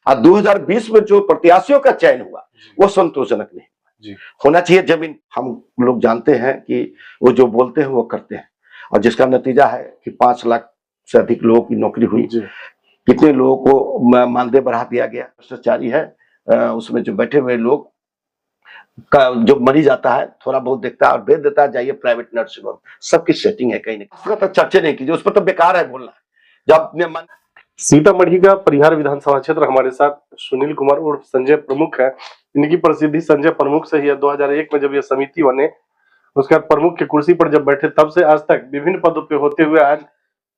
और 2020 में जो प्रत्याशियों का चयन हुआ वो संतोषजनक नहीं जी। होना चाहिए। जमीन हम लोग जानते हैं कि वो जो बोलते हैं वो करते हैं, और जिसका नतीजा है कि 5 लाख से अधिक लोगों की नौकरी हुई, कितने लोगों को मानदेय बढ़ा दिया गया। भ्रष्टाचारी है उसमें जो बैठे हुए लोग का जो मरीज आता है थोड़ा बहुत देखता है और भेज देता है, जाइए प्राइवेट नर्सिंग होम, सबकी सेटिंग है कहीं ना कहीं। चर्चा नहीं कीजिए, उस पर तो बेकार है बोलना। जब अपने मन सीतामढ़ी का परिहार विधानसभा क्षेत्र, हमारे साथ सुनील कुमार उर्फ संजय प्रमुख है। इनकी प्रसिद्धि संजय प्रमुख से ही है। 2001 में जब ये समिति बने, उसके बाद प्रमुख की कुर्सी पर जब बैठे, तब से आज तक विभिन्न पदों पे होते हुए आज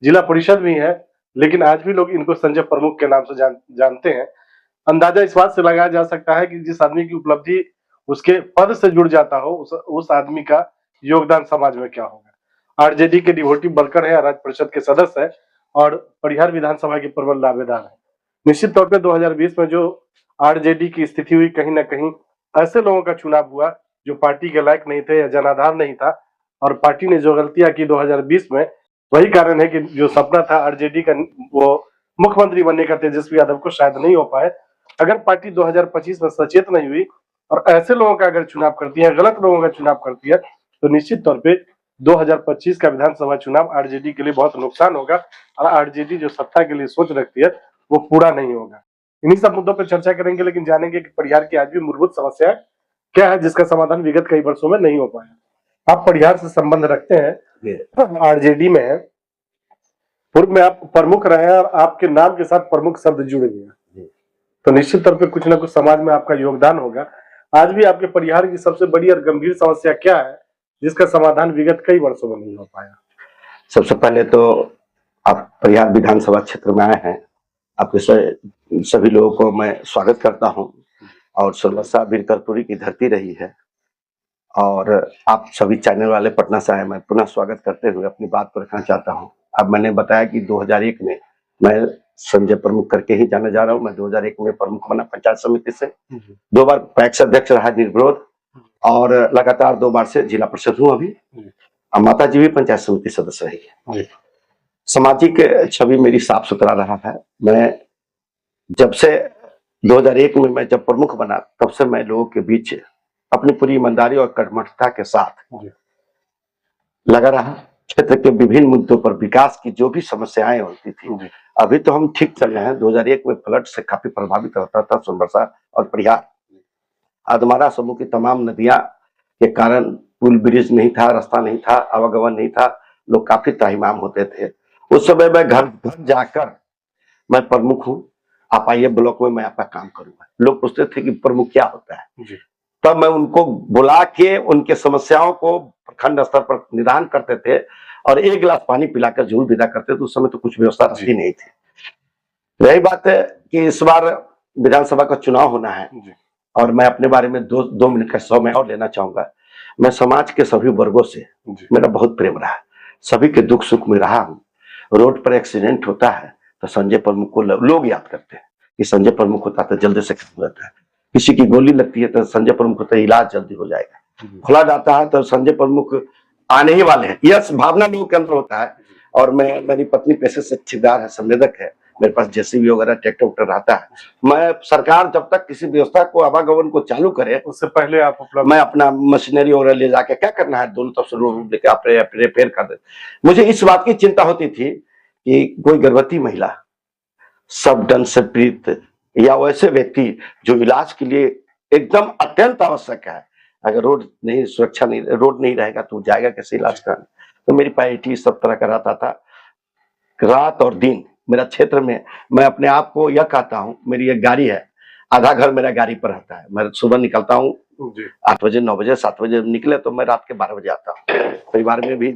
जिला परिषद भी है, लेकिन आज भी लोग इनको संजय प्रमुख के नाम से जानते हैं। अंदाजा इस बात से लगाया जा सकता है कि जिस आदमी की उपलब्धि उसके पद से जुड़ जाता हो, उस आदमी का योगदान समाज में क्या होगा। आरजेडी के डिवोटी वर्कर है, राज्य परिषद के सदस्य है और परिहार विधानसभा के प्रबल दावेदार है। निश्चित तौर पे 2020 में जो आरजेडी की स्थिति हुई, कहीं ना कहीं ऐसे लोगों का चुनाव हुआ जो पार्टी के लायक नहीं थे या जनाधार नहीं था, और पार्टी ने जो गलतियां की 2020 में, वही कारण है कि जो सपना था आरजेडी का, वो मुख्यमंत्री बनने का, तेजस्वी यादव को शायद नहीं हो पाए। अगर पार्टी 2025 में सचेत नहीं हुई और ऐसे लोगों का अगर चुनाव करती है, गलत लोगों का चुनाव करती है, तो निश्चित तौर पे 2025 का विधानसभा चुनाव आरजेडी के लिए बहुत नुकसान होगा और आरजेडी जो सत्ता के लिए सोच रखती है वो पूरा नहीं होगा। इन्हीं सब मुद्दों पर चर्चा करेंगे, लेकिन जानेंगे कि परिहार की आज भी मूलभूत समस्या क्या है जिसका समाधान विगत कई वर्षों में नहीं हो पाया। आप परिहार से संबंध रखते हैं, आरजेडी में है, पूर्व में आप प्रमुख रहे हैं और आपके नाम के साथ प्रमुख शब्द जुड़ गया, तो निश्चित तौर पे कुछ ना कुछ समाज में आपका योगदान होगा। आज भी आपके परिहार की सबसे बड़ी और गंभीर समस्या क्या है जिसका समाधान विगत कई वर्षों में नहीं हो पाया? सबसे पहले तो आप परिहार विधानसभा क्षेत्र में आए हैं, आपके सभी लोगों को मैं स्वागत करता हूं। और सर्वसा वीर कर्पूरी की धरती रही है, और आप सभी चैनल वाले पटना से आए, मैं पुनः स्वागत करते हुए अपनी बात को रखना चाहता हूं। अब मैंने बताया कि 2001 में मैं संजय प्रमुख करके ही जाने जा रहा हूं। मैं 2001 में प्रमुख बना पंचायत समिति से, 2 बार पैक्स अध्यक्ष रहा निर्विरोध, और लगातार 2 बार से जिला परिषद हूँ अभी। माता जी भी पंचायत समिति सदस्य रही है। सामाजिक छवि मेरी साफ सुथरा रहा है। मैं जब से 2001 में मैं जब प्रमुख बना, तब से मैं लोगों के बीच अपनी पूरी ईमानदारी और कर्मठता के साथ लगा रहा। क्षेत्र के विभिन्न मुद्दों पर विकास की जो भी समस्याएं होती थी, अभी तो हम ठीक चल रहे हैं। 2001 में फ्लड से काफी प्रभावित होता था सोनबरसा और परिहार। अधमारा समूह की तमाम नदियां के कारण पुल ब्रिज नहीं था, रास्ता नहीं था, आवागमन नहीं था, लोग काफी त्राहिमाम होते थे। उस समय मैं घर घर जाकर, मैं प्रमुख हूँ, आप आइए ब्लॉक में, मैं आपका काम करूंगा। लोग पूछते थे कि प्रमुख क्या होता है, तब मैं उनको बुला के उनके समस्याओं को प्रखंड स्तर पर निदान करते थे और 1 गिलास पानी पिलाकर जरूर विदा करते थे। उस समय तो कुछ व्यवस्था रखी नहीं थी। रही बात है कि इस बार विधानसभा का चुनाव होना है, और मैं अपने बारे में 2 मिनट का समय और लेना चाहूंगा। मैं समाज के सभी वर्गों से मेरा बहुत प्रेम रहा, सभी के दुख सुख में रहा हूँ। रोड पर एक्सीडेंट होता है तो संजय प्रमुख को लोग याद करते हैं कि संजय प्रमुख होता तो जल्दी से खत्म हो जाता है। किसी की गोली लगती है तो संजय प्रमुख होता है इलाज जल्दी हो जाएगा। खुला जाता है तो संजय प्रमुख आने ही वाले हैं, यह भावना लोगों के अंदर होता है। और मेरी पत्नी पेशे से ठेकेदार है, संवेदक है, मेरे पास जेसीबी वगैरह ट्रैक्टर वैक्टर रहता है। मैं सरकार जब तक किसी व्यवस्था को, आवागमन को चालू करे, उससे पहले मैं अपना मशीनरी वगैरह ले जाके, क्या करना है, दोनों तरफ से रोड लेके आप रिपेयर कर दे। मुझे इस बात की चिंता होती थी कि कोई गर्भवती महिला, सब डन से पीड़ित या वैसे व्यक्ति जो इलाज के लिए एकदम अत्यंत आवश्यक है, अगर रोड नहीं रहेगा तो जाएगा कैसे इलाज कराने। तो मेरी प्रायोरिटी सब तरह का रहता था, रात और दिन। मेरा क्षेत्र में मैं अपने आप को यह कहता हूँ, मेरी एक गाड़ी है, आधा घर मेरा गाड़ी पर रहता है। मैं सुबह निकलता हूँ 8 बजे, 9 बजे, 7 बजे निकले तो मैं रात के 12 बजे आता हूँ। परिवार में भी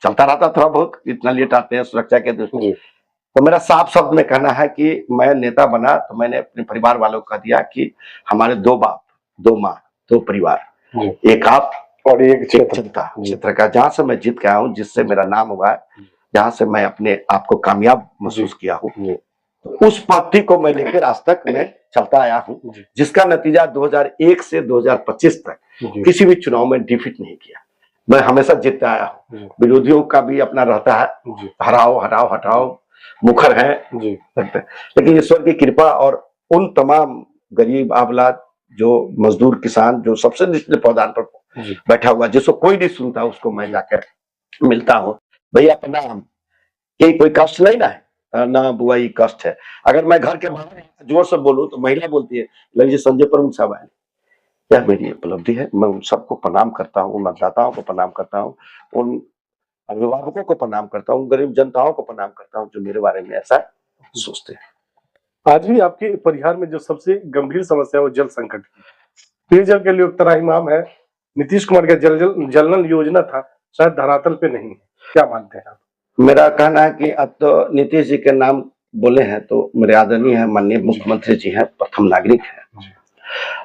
चलता रहता थोड़ा बहुत, इतना लेट आते हैं सुरक्षा के दृष्टि। तो मेरा साफ शब्द में कहना है कि मैं नेता बना तो मैंने अपने परिवार वालों को कह दिया कि हमारे 2 बाप, 2 माँ, 2 परिवार, एक आप और एक क्षेत्र का, जहाँ से मैं जीत के आया हूँ, जिससे मेरा नाम हुआ है, जहाँ से मैं अपने आप को कामयाब महसूस किया हूँ, उस पद्धति को मैं लेकर आज तक मैं चलता आया हूँ, जिसका नतीजा 2001 से 2025 तक किसी भी चुनाव में डिफीट नहीं किया। मैं हमेशा जीतता आया हूँ। विरोधियों का भी अपना रहता है, हराओ हटाओ, मुखर हैं जी लगता है। लेकिन ईश्वर की कृपा और उन तमाम गरीब आबला जो मजदूर किसान जो सबसे निचले पौधान पर जी बैठा हुआ जिसको कोई नहीं सुनता उसको मैं जाकर मिलता हूँ, भैया प्रणाम, ये कोई कष्ट नहीं ना है, ना बुआ ये कष्ट है। अगर मैं घर के बाहर जोर से बोलूं तो महिला बोलती है लग जी संजय प्रमुख साहब आए। यह मेरी उपलब्धि है, मैं उन सबको प्रणाम करता हूँ, मतदाताओं को प्रणाम करता हूँ, उन अभिभावकों को प्रणाम करता हूँ, गरीब जनताओं को प्रणाम करता हूँ जो मेरे बारे में ऐसा सोचते हैं। आज भी आपके परिहार में जो सबसे गंभीर समस्या है वो जल संकट की। पेयजल के लिए तराहीमाम है। नीतीश कुमार का जल नल योजना था, शायद धरातल पे नहीं है। क्या मानते हैं आप? मेरा कहना है कि अब तो नीतीश जी के नाम बोले हैं तो मेरे आदरणीय है, माननीय मुख्यमंत्री जी हैं, प्रथम नागरिक है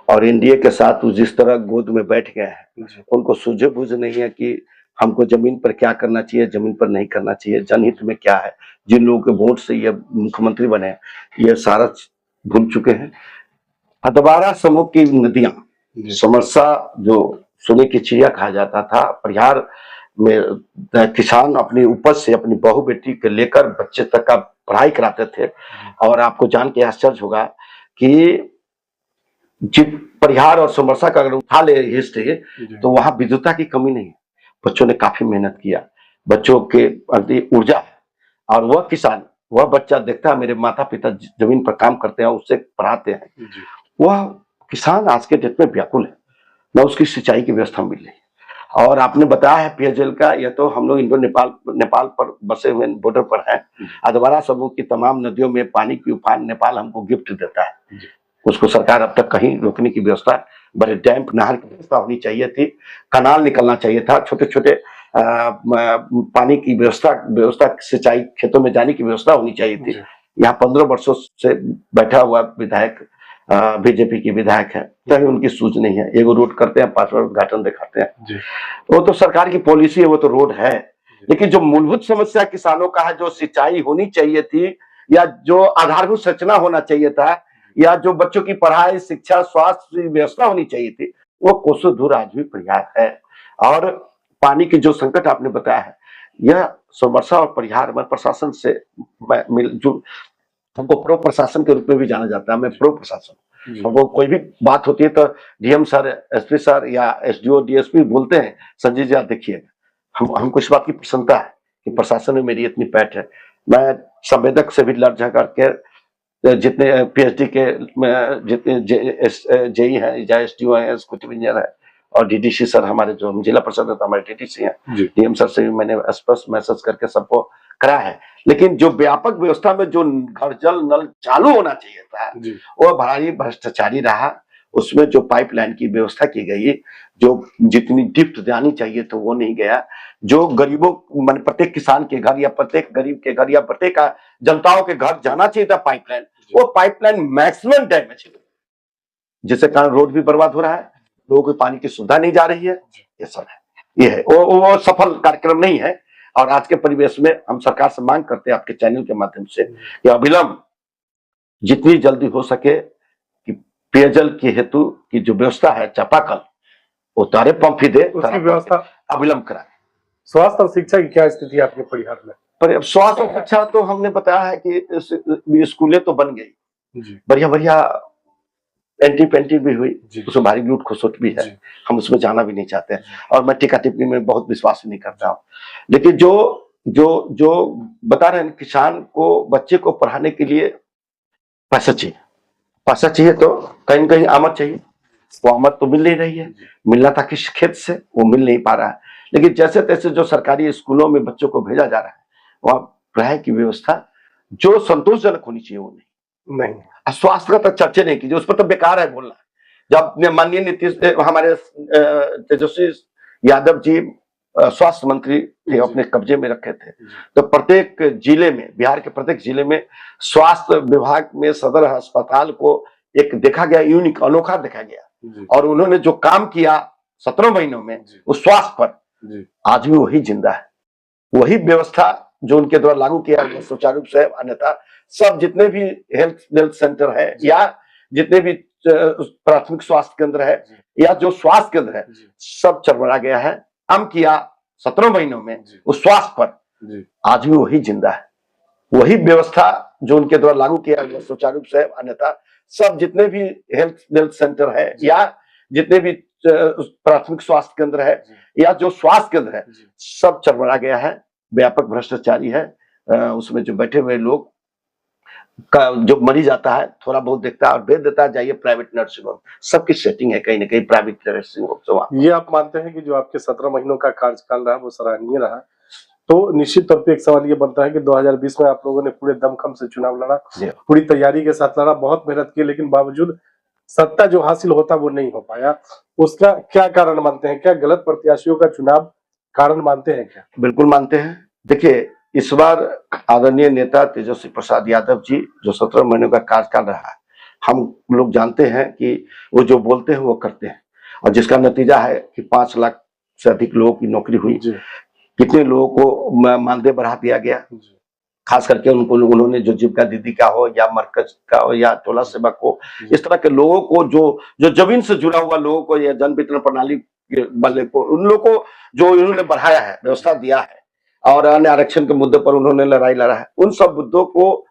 और एनडीए के साथ वो जिस तरह गोद में बैठ गए हैं, उनको सूझे बूझ नहीं है कि हमको जमीन पर क्या करना चाहिए, जमीन पर नहीं करना चाहिए, जनहित में क्या है। जिन लोगों के वोट से ये मुख्यमंत्री बने ये सारा भूल चुके हैं। अधवारा समूह की नदियां, समरसा जो सोने की चिड़िया कहा जाता था, परिहार में किसान अपनी उपज से अपनी बहू बेटी के लेकर बच्चे तक का पढ़ाई कराते थे। और आपको जान के आश्चर्य होगा कि जिन परिहार और समरसा का अगर उठा ले हिस्ट्री तो वहां विद्युतता की कमी नहीं है। बच्चों ने काफी मेहनत किया, बच्चों के अंदर ऊर्जा है और वह किसान वह बच्चा देखता है मेरे माता पिता जमीन पर काम करते हैं, उससे पढ़ाते हैं, वह किसान आज के डेट में व्याकुल है, न उसकी सिंचाई की व्यवस्था मिल रही। और आपने बताया है पेयजल का, यह तो हम लोग इंडो नेपाल पर बसे हुए बॉर्डर पर है। अधवारा समूह की तमाम नदियों में पानी की उफान नेपाल हमको गिफ्ट देता है, उसको सरकार अब तक कहीं रोकने की व्यवस्था, बड़े डैम नहर की व्यवस्था होनी चाहिए थी, कनाल निकलना चाहिए था, छोटे छोटे पानी की व्यवस्था सिंचाई खेतों में जाने की व्यवस्था होनी चाहिए थी। यहाँ 15 वर्षों से बैठा हुआ विधायक बीजेपी की विधायक है, कहीं उनकी सूझ नहीं है। एगो रोड करते हैं, 5 बार उद्घाटन दिखाते हैं, वो तो सरकार की पॉलिसी है, वो तो रोड है। लेकिन जो मूलभूत समस्या किसानों का है, जो सिंचाई होनी चाहिए थी या जो आधारभूत संरचना होना चाहिए था या जो बच्चों की पढ़ाई शिक्षा स्वास्थ्य व्यवस्था होनी चाहिए थी, वो कोसों दूर आज भी परिहार है। और पानी की जो संकट आपने बताया है, यह समरसा और परिहार में प्रशासन से मिलजुल, हमको प्रो प्रशासन के रूप में भी जाना जाता है, मैं प्रो प्रशासन। हमको कोई भी बात होती है तो डीएम सर, एसपी सर या एसडीओ डीएसपी बोलते हैं संजय जी आप देखिए, हमको इस बात की प्रसन्नता है कि प्रशासन में मेरी इतनी पैठ है। मैं संवेदक से भी लड़ झगड़ करके जितने पीएचडी के जितने जेई हैं या एसडीओ हैं, एग्जीक्यूटिव इंजीनियर है और डीडीसी सर हमारे जो जिला परिषद हमारे डीडीसी हैं, डीएम सर से भी मैंने स्पष्ट मैसेज करके सबको करा है। लेकिन जो व्यापक व्यवस्था में जो घर जल नल चालू होना चाहिए था वो भारी भ्रष्टाचारी रहा। उसमें जो पाइपलाइन की व्यवस्था की गई, जो जितनी डिप्थ जानी चाहिए तो वो नहीं गया। जो गरीबों मान प्रत्येक किसान के घर या प्रत्येक गरीब के घर या प्रत्येक जनताओं के घर जाना चाहिए था पाइपलाइन, वो पाइपलाइन मैक्सिमम डैमेज है, जिसके कारण रोड भी बर्बाद हो रहा है, लोगों को पानी की सुविधा नहीं जा रही है। ये सब है, ये है वो सफल कार्यक्रम नहीं है। और आज के परिवेश में हम सरकार से मांग करते हैं आपके चैनल के माध्यम से कि अविलंब जितनी जल्दी हो सके कि पेयजल की हेतु की जो व्यवस्था है चापाकल वो तारे पंप ही दे, उसकी व्यवस्था अविलंब कराए। स्वास्थ्य और शिक्षा की क्या स्थिति है आपके परिहार में? पर स्वास्थ्य और शिक्षा तो हमने बताया है कि स्कूलें तो बन गई, बढ़िया बढ़िया एंटी पेंटी भी हुई, उसमें भारी लूट खसोट भी है, हम उसमें जाना भी नहीं चाहते हैं और मैं टीका टिप्पणी में बहुत विश्वास नहीं करता हूँ। लेकिन जो जो जो बता रहे हैं किसान को बच्चे को पढ़ाने के लिए पैसा चाहिए तो कहीं न कहीं आमद चाहिए, वो आमद तो मिल नहीं रही है, मिलना था किस खेत से वो मिल नहीं पा रहा है। लेकिन जैसे तैसे जो सरकारी स्कूलों में बच्चों को भेजा जा रहा है वहां पढ़ाई की व्यवस्था जो संतोषजनक होनी चाहिए वो नहीं। स्वास्थ्य का तो चर्चा नहीं कीजिए, उस पर तो बेकार है बोलना। जब माननीय नीतीश हमारे तेजस्वी यादव जी स्वास्थ्य मंत्री थे, अपने कब्जे में रखे थे, तो प्रत्येक जिले में, बिहार के प्रत्येक जिले में स्वास्थ्य विभाग में सदर अस्पताल को एक देखा गया, यूनिक अनोखा देखा गया। और उन्होंने जो काम किया 17 महीनों में उस स्वास्थ्य पर, आज भी वही जिंदा है। वही व्यवस्था जो उनके द्वारा लागू किया गया सुचारू रूप से, अन्यथा सब जितने भी हेल्थ सेंटर है या जितने भी प्राथमिक स्वास्थ्य केंद्र है या जो स्वास्थ्य केंद्र है सब चरमरा गया है। काम किया 17 महीनों में उस स्वास्थ्य पर, आज भी वही जिंदा है। वही व्यवस्था जो उनके द्वारा लागू किया गया सुचारू रूप से, अन्यथा सब जितने भी हेल्थ सेंटर है या जितने भी प्राथमिक स्वास्थ्य केंद्र है या जो स्वास्थ्य केंद्र है, सब चरमरा गया है, व्यापक भ्रष्टाचारी है। उसमें जो बैठे हुए लोग का जो मरीज आता है थोड़ा बहुत देखता है और भेज देता है, जाइए प्राइवेट नर्सिंग होम, सबकी सेटिंग है कहीं ना कहीं प्राइवेट नर्सिंग होम। ये आप मानते हैं कि जो आपके 17 महीनों का कार्यकाल रहा वो सराहनीय रहा? तो निश्चित तौर पे एक सवाल ये बनता है कि 2020 में आप लोगों ने पूरे दमखम से चुनाव लड़ा, पूरी तैयारी के साथ लड़ा, बहुत मेहनत की, लेकिन बावजूद सत्ता जो हासिल होता वो नहीं हो पाया। उसका क्या कारण मानते हैं? क्या गलत प्रत्याशियों का चुनाव कारण मानते हैं क्या? बिल्कुल मानते हैं। देखिए, इस बार आदरणीय नेता तेजस्वी प्रसाद यादव जी जो 17 महीनों का कार्यकाल रहा है, हम लोग जानते हैं कि वो जो बोलते हैं वो करते हैं, और जिसका नतीजा है कि 5 लाख से अधिक लोगों की नौकरी हुई, कितने लोगों को मानदेय बढ़ा दिया गया, खास करके उनको उन्होंने जो जीविका दीदी का हो या मरकज का हो या टोला सेवक हो, इस तरह के लोगों को जो जमीन से जुड़ा हुआ लोगों को या जन वितरण प्रणाली वाले को, उन लोगों को जो इन्होंने बढ़ाया है, व्यवस्था दिया है, और अन्य आरक्षण के मुद्दे पर उन्होंने लड़ाई लड़ा है, उन सब मुद्दों को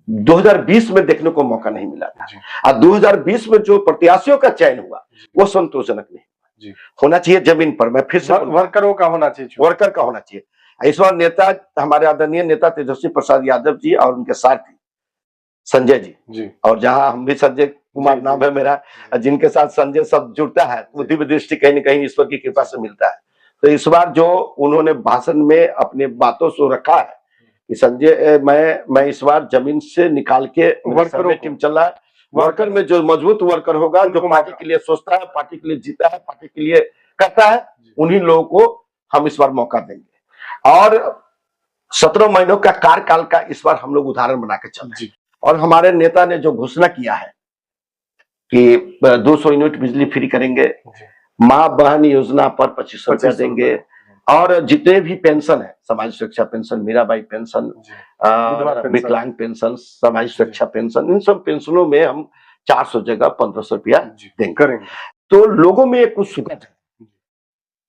2020 में देखने को मौका नहीं मिला था। और 2020 में जो प्रत्याशियों का चयन हुआ वो संतोषजनक नहीं होना चाहिए। जमीन पर मैं फिर से वर्करों का होना चाहिए, वर्कर का होना चाहिए। इस बार नेता हमारे आदरणीय नेता तेजस्वी प्रसाद यादव जी और उनके साथी संजय जी, और जहां हम भी संजय कुमार नाम है मेरा, जिनके साथ संजय सब जुड़ता है, दिव्य दृष्टि कहीं न कहीं ईश्वर की कृपा से मिलता है। तो इस बार जो उन्होंने भाषण में अपने बातों से रखा है कि संजय मैं इस बार जमीन से निकाल के वर्करों टीम चल रहा है, वर्कर में जो मजबूत वर्कर होगा, जो पार्टी के लिए सोचता है, पार्टी के लिए जीता है, पार्टी के लिए करता है, उन्हीं लोगों को हम इस बार मौका देंगे। और 17 महीनों का कार्यकाल का इस बार हम लोग उदाहरण बना के चल रहे हैं। और हमारे नेता ने जो घोषणा किया है कि 200 यूनिट बिजली फ्री करेंगे, माँ बहन योजना पर 2500 रुपया देंगे, और जितने भी पेंशन है, समाज सुरक्षा पेंशन, मीराबाई पेंशन, विकलांग पेंशन, समाज सुरक्षा पेंशन, इन सब पेंशनों में हम 400 जगह 1500 रुपया देंगे। तो लोगों में एक कुछ सुगत है।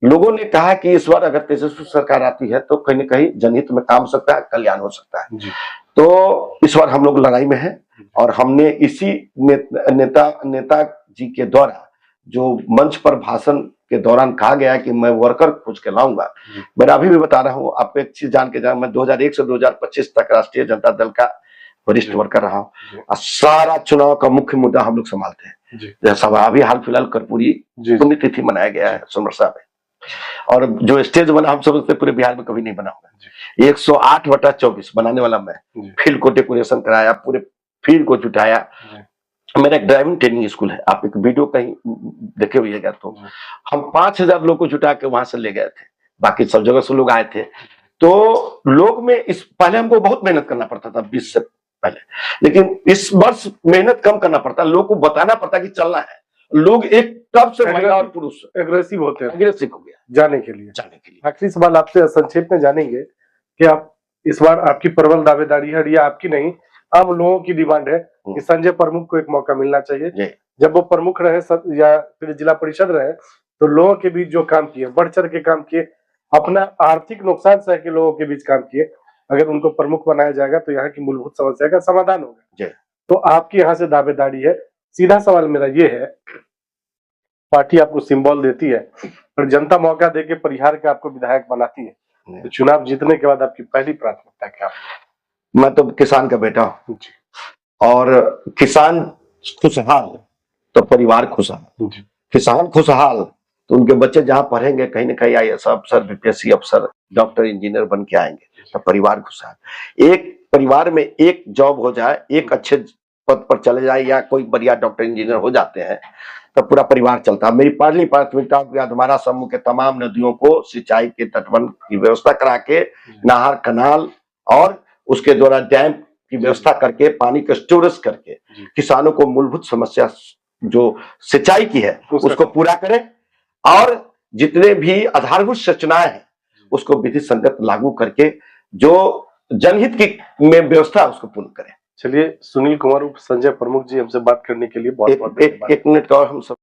लोगों ने कहा कि इस बार अगर तेजस्वी सरकार आती है तो कहीं न कहीं जनहित में काम हो सकता है, कल्याण हो सकता है। तो इस बार हम लोग लड़ाई में हैं, और हमने इसी नेता जी के द्वारा जो मंच पर भाषण के दौरान कहा गया कि मैं वर्कर खोज के लाऊंगा, मैं अभी भी बता रहा हूं आपको एक चीज जान के जाए, मैं 2001 से 2025 तक राष्ट्रीय जनता दल का वरिष्ठ वर्कर रहा हूं, और सारा चुनाव का मुख्य मुद्दा हम लोग संभालते हैं। जैसा अभी हाल फिलहाल कर्पूरी पुण्यतिथि मनाया गया है सोनवर्षा में, और जो स्टेज बना हम समझते पूरे बिहार में कभी नहीं बना होगा। 108/24 बनाने वाला मैं, फील्ड को डेकोरेशन कराया, पूरे फील्ड को जुटाया। मेरा एक ड्राइविंग ट्रेनिंग स्कूल है, आप एक वीडियो कहीं देखे हुए तो हम 5000 लोग को जुटा के वहां से ले गए थे, बाकी सब जगह से लोग आए थे। तो लोग में इस पहले हमको बहुत मेहनत करना पड़ता था 20 से पहले, लेकिन इस वर्ष मेहनत कम करना पड़ता, लोग को बताना पड़ता कि चलना है। लोग एक तब से महिला और पुरुष एग्रेसिव होते हैं, एग्रेसिव हो गया जाने के लिए। आखिरी सवाल आपसे संक्षेप में जानेंगे कि आप इस बार आपकी प्रबल दावेदारी है, या आपकी नहीं, आम लोगों की डिमांड है कि संजय प्रमुख को एक मौका मिलना चाहिए। जब वो प्रमुख रहे या फिर जिला परिषद रहे तो लोगों के बीच जो काम किए, बढ़ चढ़ के काम किए, अपना आर्थिक नुकसान सह के लोगों के बीच काम किए, अगर उनको प्रमुख बनाया जाएगा तो यहाँ की मूलभूत समस्या का समाधान होगा। तो आपकी यहाँ से दावेदारी है। सीधा सवाल मेरा ये है, पार्टी आपको सिंबल देती है और जनता मौका देके परिहार के आपको विधायक बनाती है, तो चुनाव जीतने के बाद आपकी पहली प्राथमिकता क्या? मैं तो किसान का बेटा हूँ, और किसान खुशहाल तो परिवार खुशहाल, किसान खुशहाल तो उनके बच्चे जहाँ पढ़ेंगे कहीं ना कहीं IAS अफसर, BPSC अफसर, डॉक्टर, इंजीनियर बन के आएंगे, तो परिवार खुशहाल। एक परिवार में एक जॉब हो जाए, एक अच्छे पद पर चले जाए, या कोई बढ़िया डॉक्टर इंजीनियर हो जाते हैं तो पूरा परिवार चलता है। मेरी पहली प्राथमिकता हमारा समूह के तमाम नदियों को सिंचाई के तटबंध की व्यवस्था करा के, नहर, कनाल और उसके द्वारा डैम की व्यवस्था करके, पानी का स्टोरेज करके किसानों को मूलभूत समस्या जो सिंचाई की है उसको पूरा करें, और जितने भी आधारभूत संरचनाएं हैं उसको विधि संगत लागू करके जो जनहित की में व्यवस्था उसको पूर्ण करें। चलिए, सुनील कुमार उर्फ संजय प्रमुख जी, हमसे बात करने के लिए बहुत बहुत एक मिनट का और हम सब